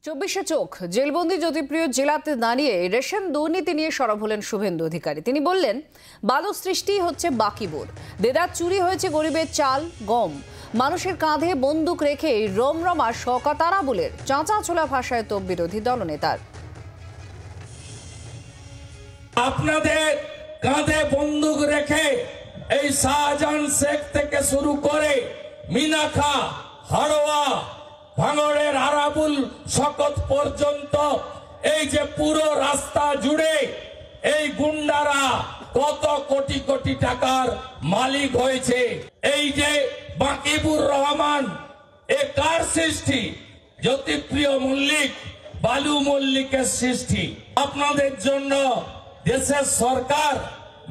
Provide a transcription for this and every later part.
24 চোখ জেলবন্দি জ্যোতিপ্রিয় জেলাতে দাঁড়িয়ে রেশন দুর্নীতি নিয়ে সরব হলেন শুভেন্দু অধিকারী। তিনি বললেন, বালু সৃষ্টি হচ্ছে বাকিবুর, দেদার চুরি হয়েছে গরিবের চাল গম, মানুষের কাঁধে বন্দুক রেখে রমরমা শওকত আরাবুলের চাঁচা ছোলা ভাষায় তো বিরোধী দলনেতার। আপনাদের কাঁধে বন্দুক রেখে এই শাহজাহান শেখ থেকে শুরু করে মিনাখা, হাড়োয়া, ভাঙড়ের আরাবুল শওকত পর্যন্ত এই যে পুরো রাস্তা জুড়ে এই গুন্ডারা কত কোটি কোটি টাকার মালিক হয়েছে। এই যে বাকিবুর রহমান, এ কার সৃষ্টি? জ্যোতিপ্রিয় মল্লিক, বালু মল্লিকের সৃষ্টি। আপনাদের জন্য দেশের সরকার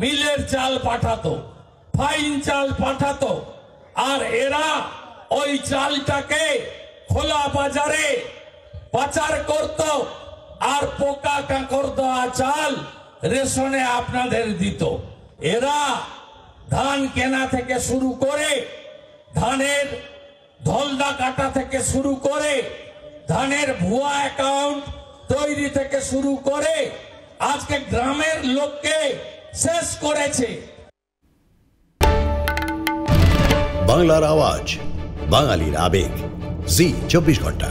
মিলের চাল পাঠাতো, ফাইন চাল পাঠাতো, আর এরা ওই চালটাকে খোলা বাজারে পাচার করত আর পোকা কাঁকড় দেওয়া চাল রেশনে আপনাদের দিত। এরা ধান কেনা থেকে শুরু করে, ধানের ধলদা কাটা থেকে শুরু করে, ধানের ভুয়া অ্যাকাউন্ট তৈরি থেকে শুরু করে আজকে গ্রামের লোককে শেষ করেছে। বাংলার আওয়াজ, বাঙালির আবেগ, জি 24 ঘন্টা।